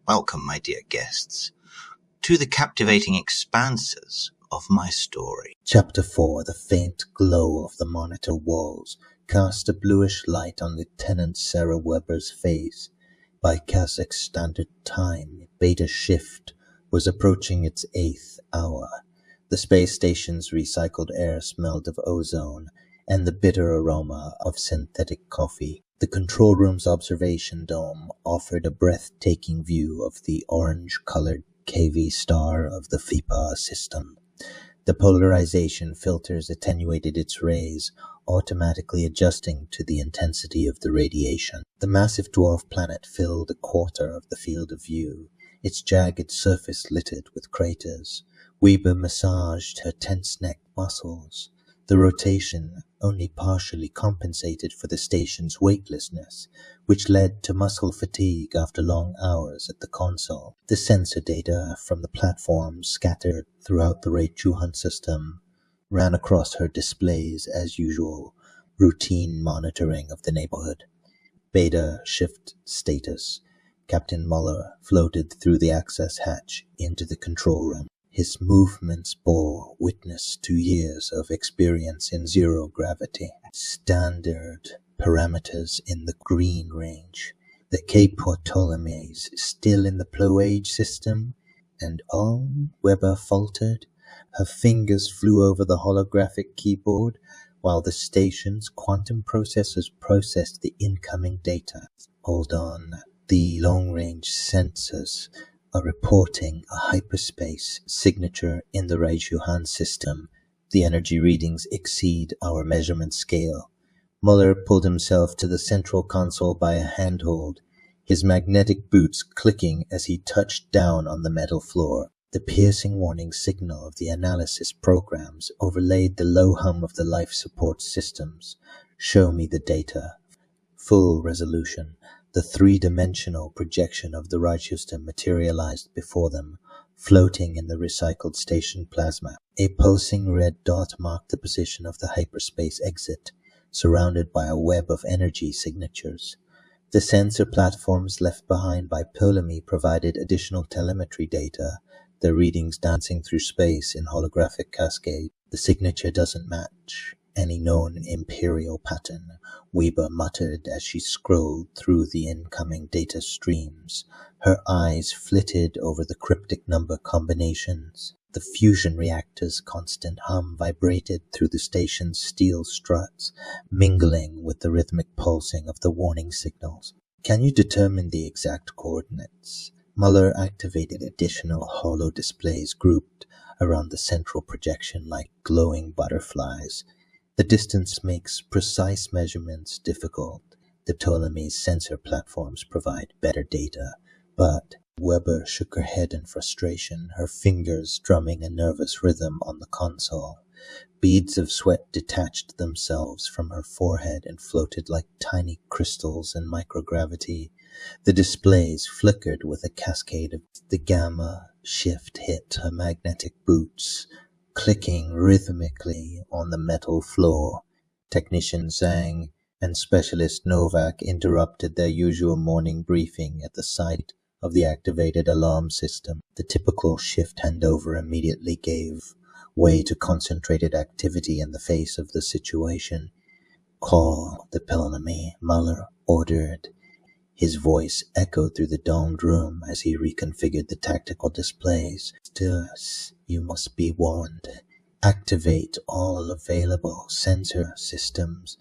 Welcome, my dear guests, to the captivating expanses of my story. Chapter 4. The faint glow of the monitor walls cast a bluish light on Lieutenant Sarah Weber's face. By Kasach Standard Time, Beta Shift was approaching its 8th hour. The space station's recycled air smelled of ozone and the bitter aroma of synthetic coffee. The control room's observation dome offered a breathtaking view of the orange-colored KV star of the Phipaa system. The polarization filters attenuated its rays, automatically adjusting to the intensity of the radiation. The massive dwarf planet filled a quarter of the field of view, its jagged surface littered with craters. Weber massaged her tense-necked muscles. The rotation only partially compensated for the station's weightlessness, which led to muscle fatigue after long hours at the console. The sensor data from the platform scattered throughout the Raijuhan system ran across her displays as usual, routine monitoring of the neighborhood. Beta shift status. Captain Muller floated through the access hatch into the control room. His movements bore witness to years of experience in zero gravity. Standard parameters in the green range. The EK Ptolemies still in the Plooe Aeg system? And all? Weber faltered. Her fingers flew over the holographic keyboard while the station's quantum processors processed the incoming data. Hold on. The long-range sensors are reporting a hyperspace signature in the Raijuhan system. The energy readings exceed our measurement scale. Muller pulled himself to the central console by a handhold, his magnetic boots clicking as he touched down on the metal floor. The piercing warning signal of the analysis programs overlaid the low hum of the life support systems. Show me the data. Full resolution. The three-dimensional projection of the Raijuhan materialized before them, floating in the recycled station plasma. A pulsing red dot marked the position of the hyperspace exit, surrounded by a web of energy signatures. The sensor platforms left behind by Ptolemy provided additional telemetry data, their readings dancing through space in holographic cascade. The signature doesn't match any known imperial pattern, Weber muttered as she scrolled through the incoming data streams. Her eyes flitted over the cryptic number combinations. The fusion reactor's constant hum vibrated through the station's steel struts, mingling with the rhythmic pulsing of the warning signals. Can you determine the exact coordinates? Muller activated additional holo displays grouped around the central projection like glowing butterflies. The distance makes precise measurements difficult. The Ptolemy's sensor platforms provide better data, but Weber shook her head in frustration, her fingers drumming a nervous rhythm on the console. Beads of sweat detached themselves from her forehead and floated like tiny crystals in microgravity. The displays flickered with a cascade of the gamma shift hit her magnetic boots, clicking rhythmically on the metal floor. Technician Zhang and Specialist Novak interrupted their usual morning briefing at the sight of the activated alarm system. The typical shift handover immediately gave way to concentrated activity in the face of the situation. Call the Ptolemy, Muller ordered. His voice echoed through the domed room as he reconfigured the tactical displays. Thus, you must be warned. Activate all available sensor systems,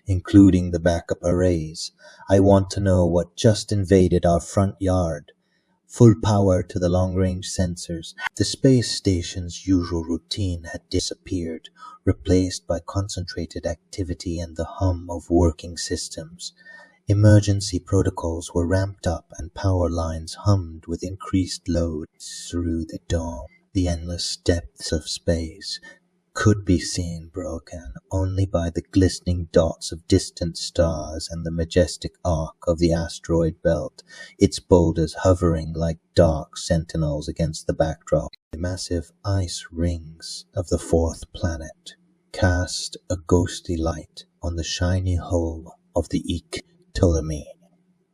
including the backup arrays. I want to know what just invaded our front yard. Full power to the long-range sensors. The space station's usual routine had disappeared, replaced by concentrated activity and the hum of working systems. Emergency protocols were ramped up and power lines hummed with increased load through the dome. The endless depths of space could be seen broken only by the glistening dots of distant stars and the majestic arc of the asteroid belt, its boulders hovering like dark sentinels against the backdrop. The massive ice rings of the fourth planet cast a ghostly light on the shiny hull of the EK Ptolemy.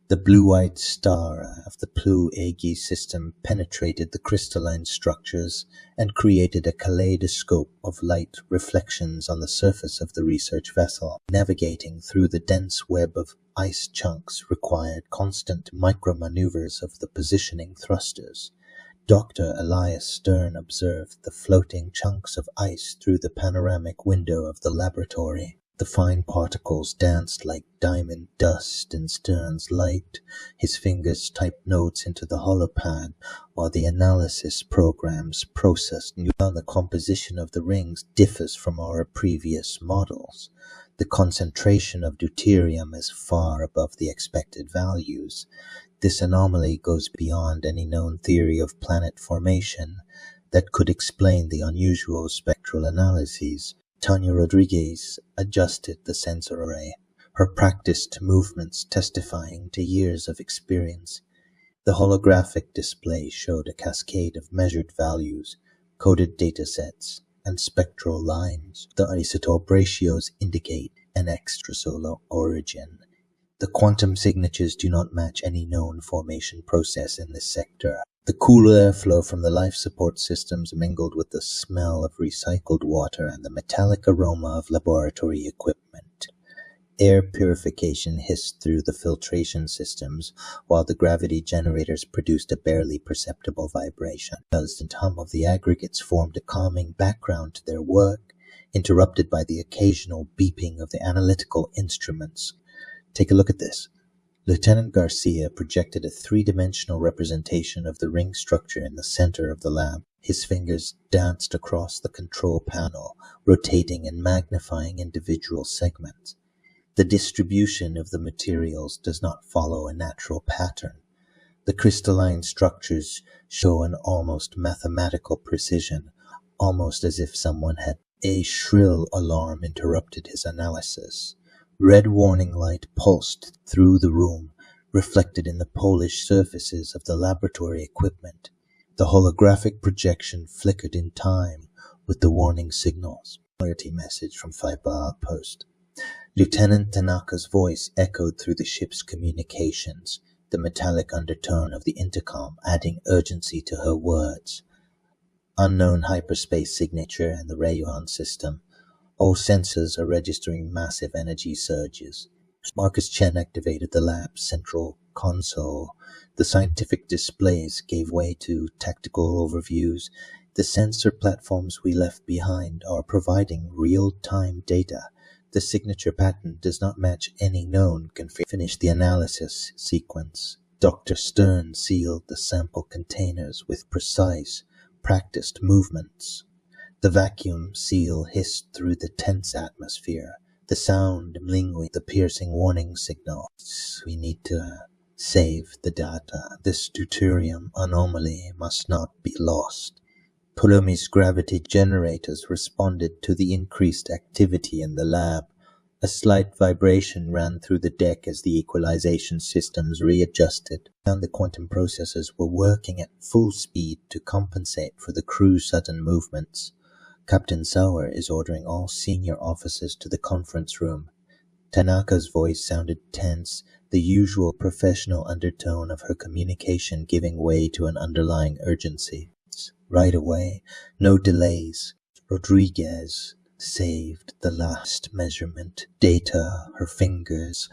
The blue-white star of the Plooe Aeg system penetrated the crystalline structures and created a kaleidoscope of light reflections on the surface of the research vessel. Navigating through the dense web of ice chunks required constant micromaneuvers of the positioning thrusters. Dr. Elias Stern observed the floating chunks of ice through the panoramic window of the laboratory. The fine particles danced like diamond dust in Stern's light. His fingers typed notes into the holopad while the analysis programs processed new. The composition of the rings differs from our previous models. The concentration of deuterium is far above the expected values. This anomaly goes beyond any known theory of planet formation that could explain the unusual spectral analyses. Tanya Rodriguez adjusted the sensor array, her practiced movements testifying to years of experience. The holographic display showed a cascade of measured values, coded datasets, and spectral lines. The isotope ratios indicate an extrasolar origin. The quantum signatures do not match any known formation process in this sector. The cool airflow from the life support systems mingled with the smell of recycled water and the metallic aroma of laboratory equipment. Air purification hissed through the filtration systems, while the gravity generators produced a barely perceptible vibration. The constant hum of the aggregates formed a calming background to their work, interrupted by the occasional beeping of the analytical instruments. Take a look at this. Lieutenant Garcia projected a three-dimensional representation of the ring structure in the center of the lab. His fingers danced across the control panel, rotating and magnifying individual segments. The distribution of the materials does not follow a natural pattern. The crystalline structures show an almost mathematical precision, almost as if someone had. A shrill alarm interrupted his analysis. Red warning light pulsed through the room, reflected in the polished surfaces of the laboratory equipment. The holographic projection flickered in time with the warning signals. Clarity message from Phipaa outpost. Lieutenant Tanaka's voice echoed through the ship's communications, the metallic undertone of the intercom adding urgency to her words. Unknown hyperspace signature in the Raijuhan system. All sensors are registering massive energy surges. Marcus Chen activated the lab's central console. The scientific displays gave way to tactical overviews. The sensor platforms we left behind are providing real-time data. The signature pattern does not match any known configuration. Finish the analysis sequence. Dr. Stern sealed the sample containers with precise, practiced movements. The vacuum seal hissed through the tense atmosphere, the sound mingling with the piercing warning signal. We need to save the data. This deuterium anomaly must not be lost. Ptolemy's gravity generators responded to the increased activity in the lab. A slight vibration ran through the deck as the equalization systems readjusted, and the quantum processors were working at full speed to compensate for the crew's sudden movements. Captain Sauer is ordering all senior officers to the conference room. Tanaka's voice sounded tense, the usual professional undertone of her communication giving way to an underlying urgency. Right away, no delays. Rodriguez saved the last measurement. Data, her fingers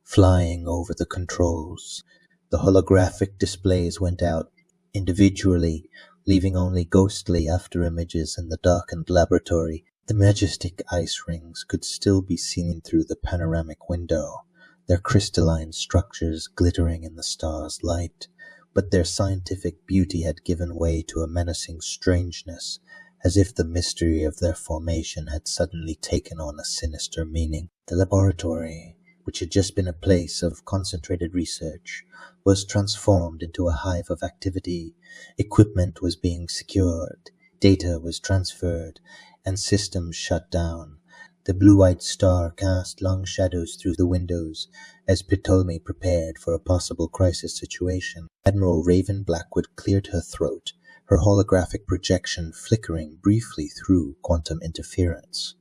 flying over the controls. The holographic displays went out individually, leaving only ghostly afterimages in the darkened laboratory. The majestic ice rings could still be seen through the panoramic window, their crystalline structures glittering in the star's light, but their scientific beauty had given way to a menacing strangeness, as if the mystery of their formation had suddenly taken on a sinister meaning. The laboratory, which had just been a place of concentrated research, was transformed into a hive of activity. Equipment was being secured, data was transferred, and systems shut down. The blue-white star cast long shadows through the windows as Ptolemy prepared for a possible crisis situation. Admiral Raven Blackwood cleared her throat, her holographic projection flickering briefly through quantum interference.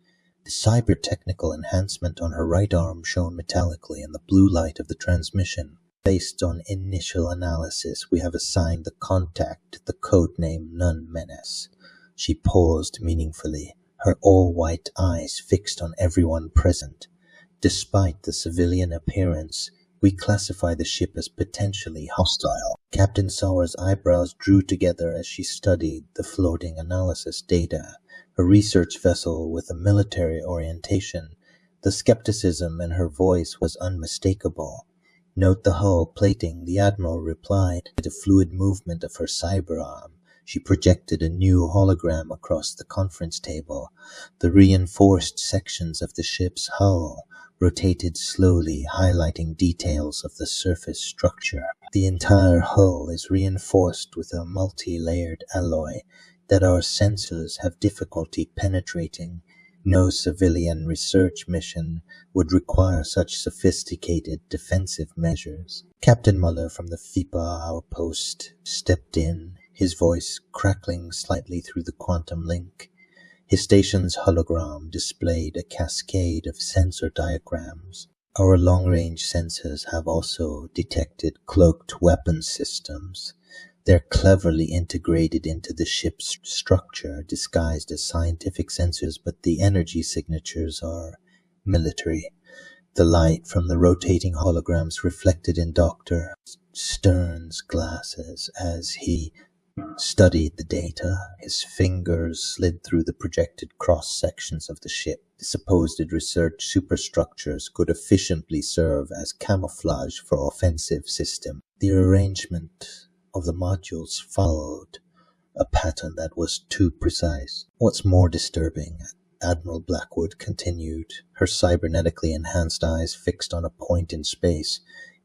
The cyber-technical enhancement on her right arm shone metallically in the blue light of the transmission. Based on initial analysis, we have assigned the contact the codename Nun Menace. She paused meaningfully, her all-white eyes fixed on everyone present. Despite the civilian appearance, we classify the ship as potentially hostile. Captain Saur's eyebrows drew together as she studied the floating analysis data. A research vessel with a military orientation. The skepticism in her voice was unmistakable. Note the hull plating, the Admiral replied. With a fluid movement of her cyber arm, she projected a new hologram across the conference table. The reinforced sections of the ship's hull rotated slowly, highlighting details of the surface structure. The entire hull is reinforced with a multi-layered alloy that our sensors have difficulty penetrating. No civilian research mission would require such sophisticated defensive measures. Captain Muller from the Phipaa outpost stepped in, his voice crackling slightly through the quantum link. His station's hologram displayed a cascade of sensor diagrams. Our long-range sensors have also detected cloaked weapon systems. They're cleverly integrated into the ship's structure, disguised as scientific sensors, but the energy signatures are military. The light from the rotating holograms reflected in Dr. Stern's glasses as he studied the data. His fingers slid through the projected cross-sections of the ship. The supposed research superstructures could efficiently serve as camouflage for offensive systems. The arrangement of the modules followed a pattern that was too precise. What's more disturbing, Admiral Blackwood continued, her cybernetically enhanced eyes fixed on a point in space,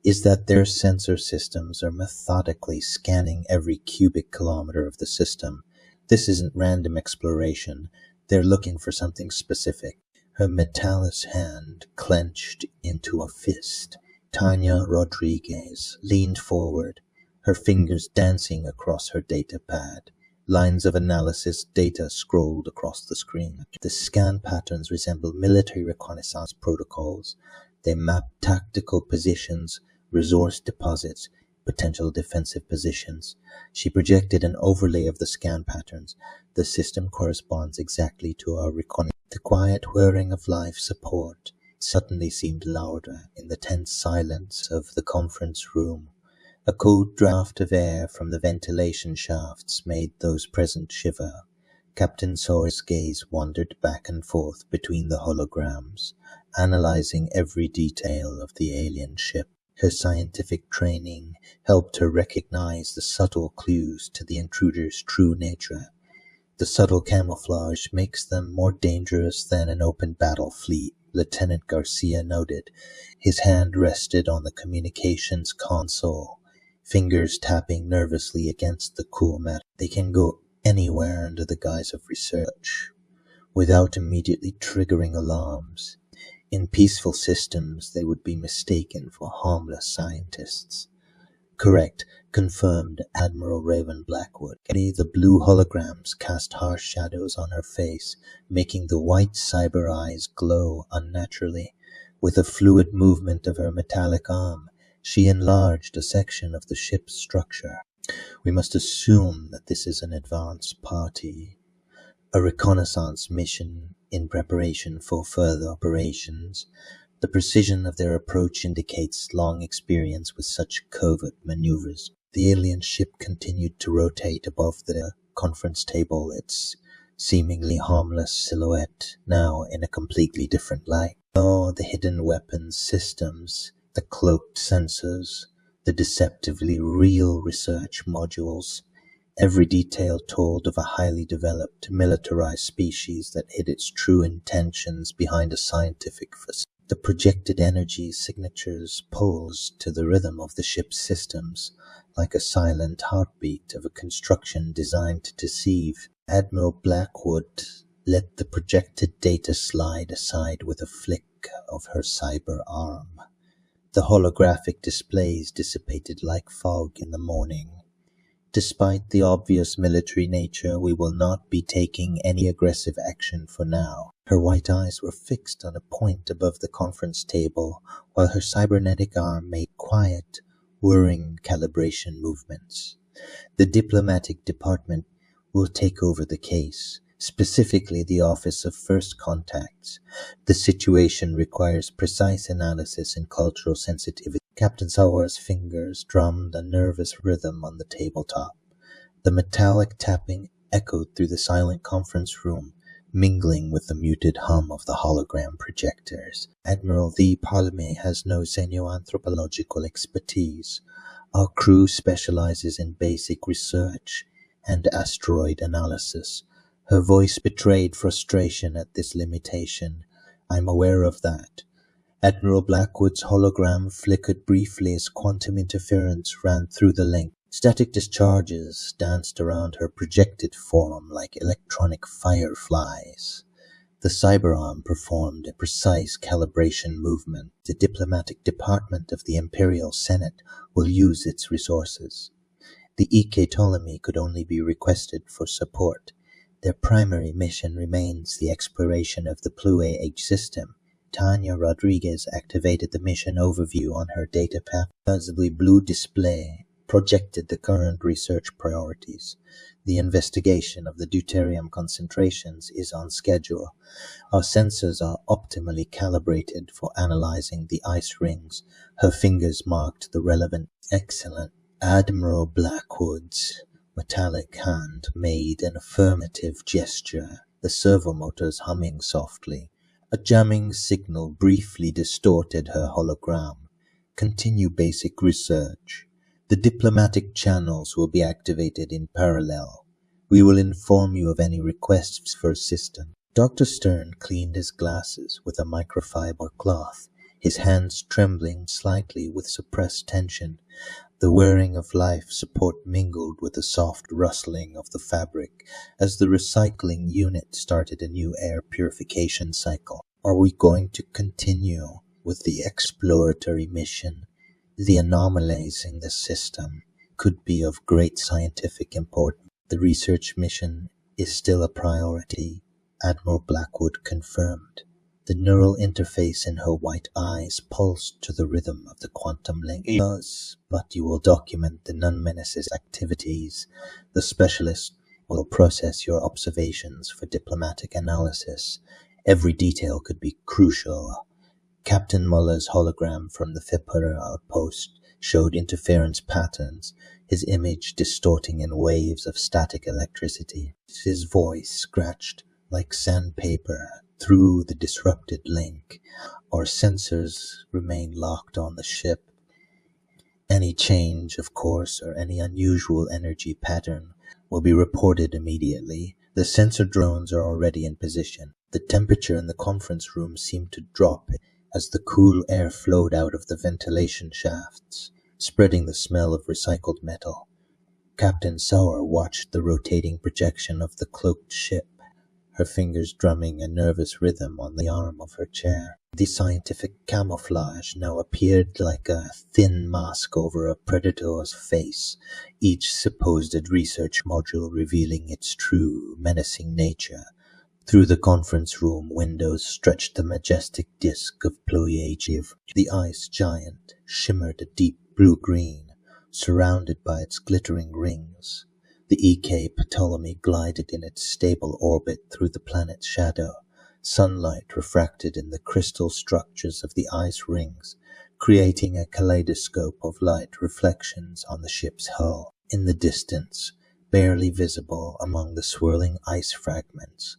is that their sensor systems are methodically scanning every cubic kilometer of the system. This isn't random exploration. They're looking for something specific. Her metallus hand clenched into a fist. Tanya Rodriguez leaned forward, her fingers dancing across her data pad. Lines of analysis data scrolled across the screen. The scan patterns resemble military reconnaissance protocols. They map tactical positions, resource deposits, potential defensive positions. She projected an overlay of the scan patterns. The system corresponds exactly to our reconnaissance. The quiet whirring of life support suddenly seemed louder in the tense silence of the conference room. A cold draught of air from the ventilation shafts made those present shiver. Captain Saur's gaze wandered back and forth between the holograms, analyzing every detail of the alien ship. Her scientific training helped her recognize the subtle clues to the intruder's true nature. The subtle camouflage makes them more dangerous than an open battle fleet, Lieutenant Garcia noted. His hand rested on the communications console, fingers tapping nervously against the cool metal. They can go anywhere under the guise of research, without immediately triggering alarms. In peaceful systems, they would be mistaken for harmless scientists. Correct, confirmed Admiral Raven Blackwood. The blue holograms cast harsh shadows on her face, making the white cyber eyes glow unnaturally. With a fluid movement of her metallic arm, she enlarged a section of the ship's structure. We must assume that this is an advance party, a reconnaissance mission in preparation for further operations. The precision of their approach indicates long experience with such covert maneuvers. The alien ship continued to rotate above the conference table, its seemingly harmless silhouette now in a completely different light. Oh, the hidden weapons systems, the cloaked sensors, the deceptively real research modules. Every detail told of a highly developed, militarized species that hid its true intentions behind a scientific facade. The projected energy signatures pulsed to the rhythm of the ship's systems, like a silent heartbeat of a construction designed to deceive. Admiral Blackwood let the projected data slide aside with a flick of her cyber arm. The holographic displays dissipated like fog in the morning. Despite the obvious military nature, we will not be taking any aggressive action for now. Her white eyes were fixed on a point above the conference table, while her cybernetic arm made quiet, whirring calibration movements. The diplomatic department will take over the case, specifically the Office of First Contacts. The situation requires precise analysis and cultural sensitivity. Captain Sawar's fingers drummed a nervous rhythm on the tabletop. The metallic tapping echoed through the silent conference room, mingling with the muted hum of the hologram projectors. Admiral EK Ptolemy has no xenoanthropological expertise. Our crew specializes in basic research and asteroid analysis. Her voice betrayed frustration at this limitation. I'm aware of that. Admiral Blackwood's hologram flickered briefly as quantum interference ran through the link. Static discharges danced around her projected form like electronic fireflies. The cyberarm performed a precise calibration movement. The diplomatic department of the Imperial Senate will use its resources. The EK Ptolemy could only be requested for support. Their primary mission remains the exploration of the Plooe Aeg system. Tanya Rodriguez activated the mission overview on her datapad. A visibly blue display projected the current research priorities. The investigation of the deuterium concentrations is on schedule. Our sensors are optimally calibrated for analyzing the ice rings. Her fingers marked the relevant. Excellent. Admiral Blackwood's metallic hand made an affirmative gesture, the servomotors humming softly. A jamming signal briefly distorted her hologram. Continue basic research. The diplomatic channels will be activated in parallel. We will inform you of any requests for assistance. Dr. Stern cleaned his glasses with a microfiber cloth, his hands trembling slightly with suppressed tension. The whirring of life support mingled with the soft rustling of the fabric as the recycling unit started a new air purification cycle. Are we going to continue with the exploratory mission? The anomalies in the system could be of great scientific importance. The research mission is still a priority, Admiral Blackwood confirmed. The neural interface in her white eyes pulsed to the rhythm of the quantum link. Yes, but you will document the non-menace's activities. The specialist will process your observations for diplomatic analysis. Every detail could be crucial. Captain Muller's hologram from the Phipaa outpost showed interference patterns, his image distorting in waves of static electricity. His voice scratched like sandpaper through the disrupted link. Our sensors remain locked on the ship. Any change, of course, or any unusual energy pattern will be reported immediately. The sensor drones are already in position. The temperature in the conference room seemed to drop as the cool air flowed out of the ventilation shafts, spreading the smell of recycled metal. Captain Sauer watched the rotating projection of the cloaked ship, her fingers drumming a nervous rhythm on the arm of her chair. The scientific camouflage now appeared like a thin mask over a predator's face, each supposed research module revealing its true, menacing nature. Through the conference room windows stretched the majestic disk of Plooe Aeg. The ice giant shimmered a deep blue-green, surrounded by its glittering rings. The EK Ptolemy glided in its stable orbit through the planet's shadow. Sunlight refracted in the crystal structures of the ice rings, creating a kaleidoscope of light reflections on the ship's hull. In the distance, barely visible among the swirling ice fragments,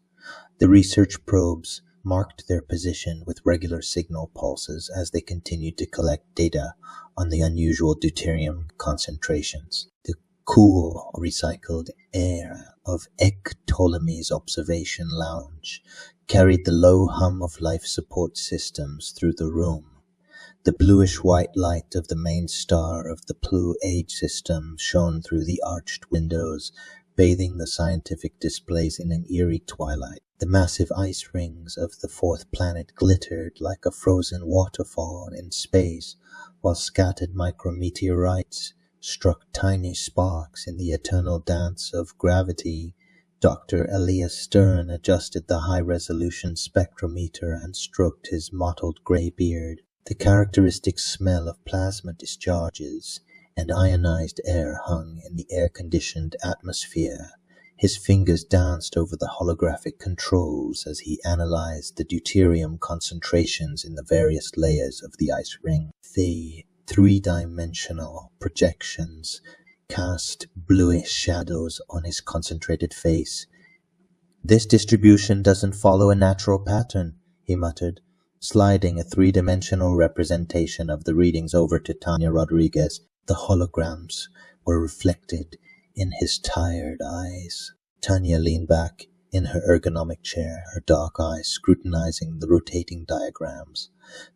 the research probes marked their position with regular signal pulses as they continued to collect data on the unusual deuterium concentrations. The cool, recycled air of EK Ptolemy's observation lounge carried the low hum of life support systems through the room. The bluish-white light of the main star of the Plooe Aeg system shone through the arched windows, bathing the scientific displays in an eerie twilight. The massive ice rings of the fourth planet glittered like a frozen waterfall in space, while scattered micrometeorites struck tiny sparks in the eternal dance of gravity. Dr. Elias Stern adjusted the high-resolution spectrometer and stroked his mottled grey beard. The characteristic smell of plasma discharges and ionized air hung in the air-conditioned atmosphere. His fingers danced over the holographic controls as he analyzed the deuterium concentrations in the various layers of the ice ring. The three-dimensional projections cast bluish shadows on his concentrated face. "This distribution doesn't follow a natural pattern," he muttered, sliding a three-dimensional representation of the readings over to Tanya Rodriguez. The holograms were reflected in his tired eyes. Tanya leaned back in her ergonomic chair, her dark eyes scrutinizing the rotating diagrams.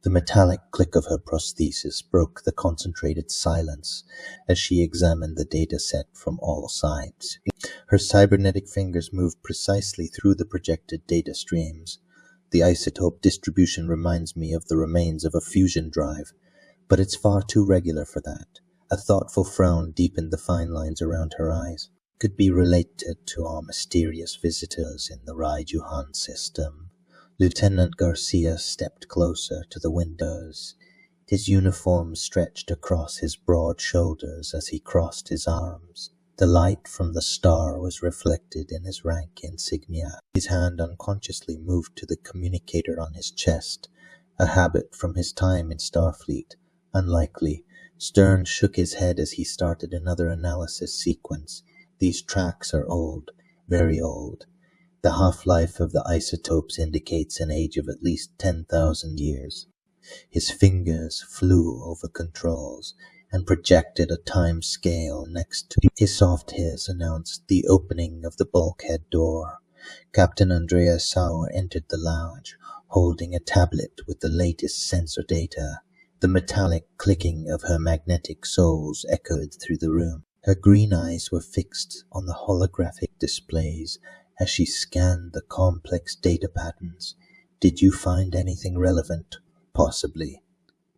The metallic click of her prosthesis broke the concentrated silence as she examined the data set from all sides. Her cybernetic fingers moved precisely through the projected data streams. "The isotope distribution reminds me of the remains of a fusion drive, but it's far too regular for that." A thoughtful frown deepened the fine lines around her eyes. "Could be related to our mysterious visitors in the Raijuhan system." Lieutenant Garcia stepped closer to the windows. His uniform stretched across his broad shoulders as he crossed his arms. The light from the star was reflected in his rank insignia. His hand unconsciously moved to the communicator on his chest, a habit from his time in Starfleet. Unlikely. Stern shook his head as he started another analysis sequence. "These tracks are old, very old. The half-life of the isotopes indicates an age of at least 10,000 years. His fingers flew over controls and projected a time scale next to his soft hiss announced the opening of the bulkhead door. Captain Andrea Sauer entered the lounge, holding a tablet with the latest sensor data. The metallic clicking of her magnetic soles echoed through the room. Her green eyes were fixed on the holographic displays as she scanned the complex data patterns. "Did you find anything relevant?" "Possibly."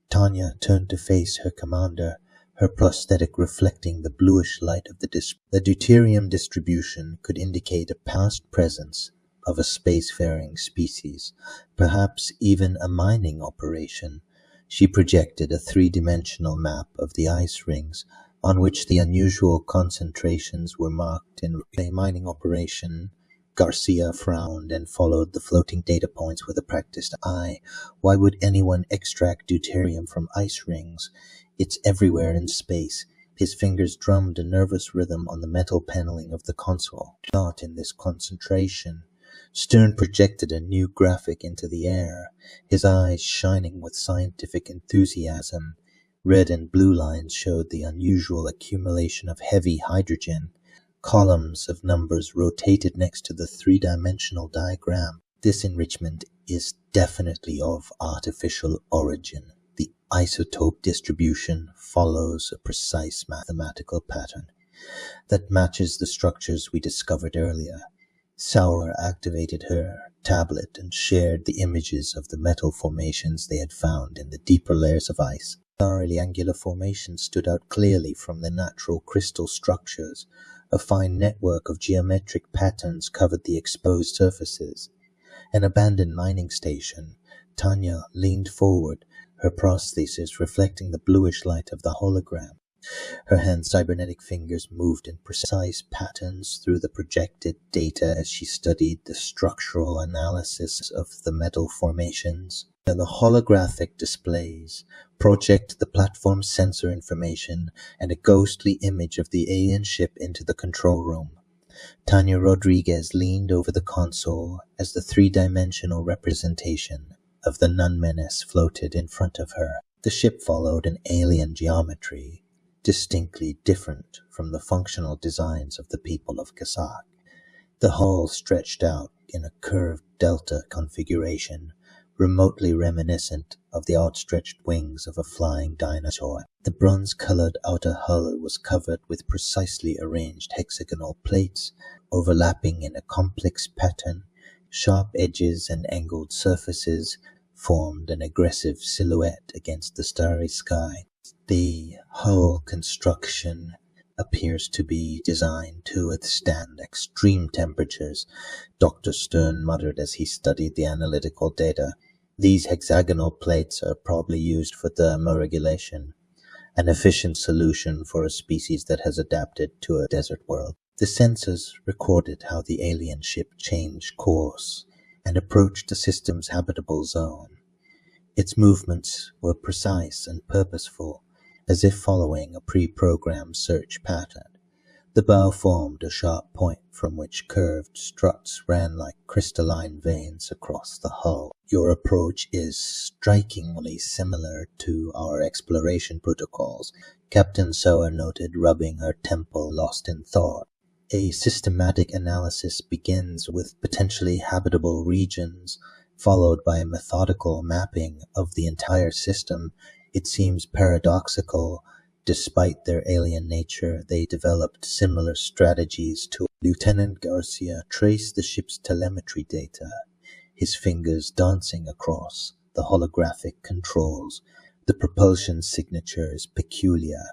Tanya turned to face her commander, her prosthetic reflecting the bluish light of the display. The deuterium distribution could indicate a past presence of a spacefaring species, perhaps even a mining operation. She projected a three-dimensional map of the ice rings on which the unusual concentrations were marked in a mining operation. Garcia frowned and followed the floating data points with a practiced eye. Why would anyone extract deuterium from ice rings? It's everywhere in space. His fingers drummed a nervous rhythm on the metal paneling of the console. Not in this concentration. Stern projected a new graphic into the air, his eyes shining with scientific enthusiasm. Red and blue lines showed the unusual accumulation of heavy hydrogen. Columns of numbers rotated next to the three-dimensional diagram. "This enrichment is definitely of artificial origin. The isotope distribution follows a precise mathematical pattern that matches the structures we discovered earlier." Sauer activated her tablet and shared the images of the metal formations they had found in the deeper layers of ice. Starry angular formations stood out clearly from the natural crystal structures. A fine network of geometric patterns covered the exposed surfaces. An abandoned mining station. Tanya leaned forward, her prosthesis reflecting the bluish light of the hologram. Her hand's cybernetic fingers moved in precise patterns through the projected data as she studied the structural analysis of the metal formations. The holographic displays project the platform sensor information and a ghostly image of the alien ship into the control room. Tanya Rodriguez leaned over the console as the three-dimensional representation of the Nun-Menace floated in front of her. The ship followed an alien geometry, distinctly different from the functional designs of the people of Kasach. The hull stretched out in a curved delta configuration, remotely reminiscent of the outstretched wings of a flying dinosaur. The bronze-colored outer hull was covered with precisely arranged hexagonal plates, overlapping in a complex pattern. Sharp edges and angled surfaces formed an aggressive silhouette against the starry sky. The hull construction appears to be designed to withstand extreme temperatures, Dr. Stern muttered as he studied the analytical data. These hexagonal plates are probably used for thermoregulation. an efficient solution for a species that has adapted to a desert world. The sensors recorded how the alien ship changed course and approached the system's habitable zone. Its movements were precise and purposeful, as if following a pre-programmed search pattern. The bow formed a sharp point from which curved struts ran like crystalline veins across the hull. Your approach is strikingly similar to our exploration protocols, Captain Sower noted, rubbing her temple, lost in thought. A systematic analysis begins with potentially habitable regions, followed by a methodical mapping of the entire system. It seems paradoxical. Despite their alien nature, they developed similar strategies to Lieutenant Garcia traced the ship's telemetry data, his fingers dancing across the holographic controls. The propulsion signature is peculiar.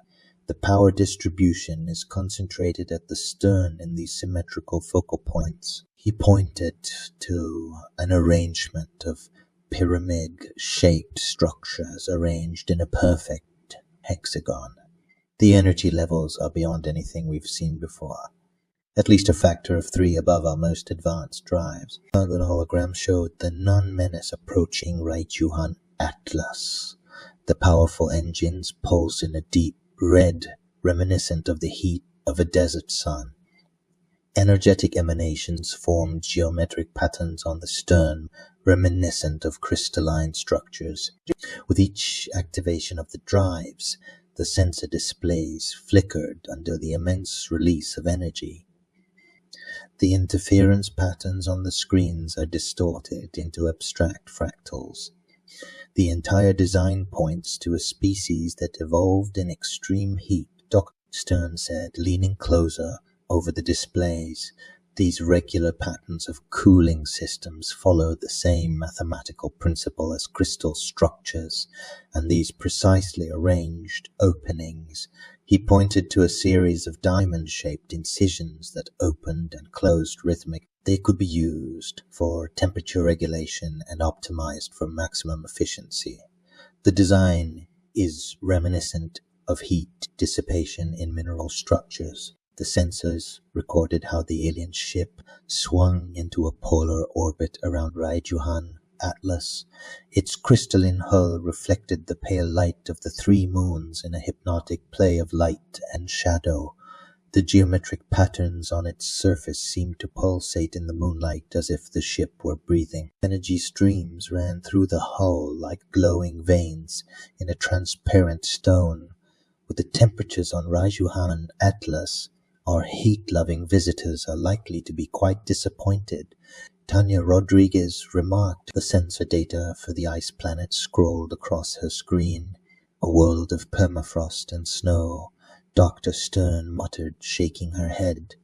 The power distribution is concentrated at the stern in these symmetrical focal points. He pointed to an arrangement of pyramid-shaped structures arranged in a perfect hexagon. The energy levels are beyond anything we've seen before, at least a factor of 3 above our most advanced drives. The hologram showed the non-menace approaching Raijuhan Atlas. The powerful engines pulse in a deep red, reminiscent of the heat of a desert sun. Energetic emanations formed geometric patterns on the stern, reminiscent of crystalline structures. With each activation of the drives, the sensor displays flickered under the immense release of energy. The interference patterns on the screens are distorted into abstract fractals. The entire design points to a species that evolved in extreme heat, Dr. Stern said, leaning closer over the displays. These regular patterns of cooling systems follow the same mathematical principle as crystal structures, and these precisely arranged openings. He pointed to a series of diamond-shaped incisions that opened and closed rhythmically. They could be used for temperature regulation and optimized for maximum efficiency. The design is reminiscent of heat dissipation in mineral structures. The sensors recorded how the alien ship swung into a polar orbit around Raijuhan Atlas. Its crystalline hull reflected the pale light of the 3 moons in a hypnotic play of light and shadow. The geometric patterns on its surface seemed to pulsate in the moonlight as if the ship were breathing. Energy streams ran through the hull like glowing veins in a transparent stone. With the temperatures on Raijuhan Atlas, our heat-loving visitors are likely to be quite disappointed. Tanya Rodriguez remarked. The sensor data for the ice planet scrolled across her screen. A world of permafrost and snow. Dr. Stern muttered, shaking her head.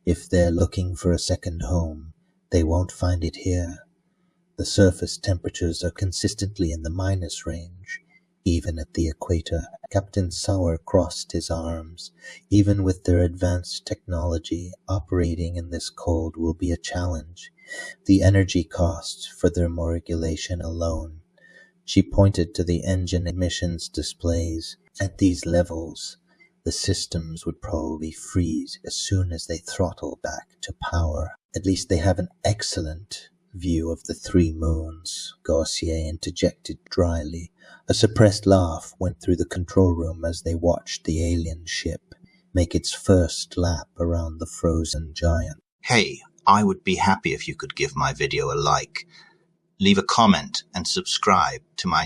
If they're looking for a second home, they won't find it here. The surface temperatures are consistently in the minus range, even at the equator. Captain Sauer crossed his arms. Even with their advanced technology, operating in this cold will be a challenge. The energy costs for thermoregulation alone. She pointed to the engine emissions displays. At these levels, the systems would probably freeze as soon as they throttle back to power. At least they have an excellent view of the 3 moons, Garcia interjected dryly. A suppressed laugh went through the control room as they watched the alien ship make its first lap around the frozen giant. Hey, I would be happy if you could give my video a like, leave a comment, and subscribe to my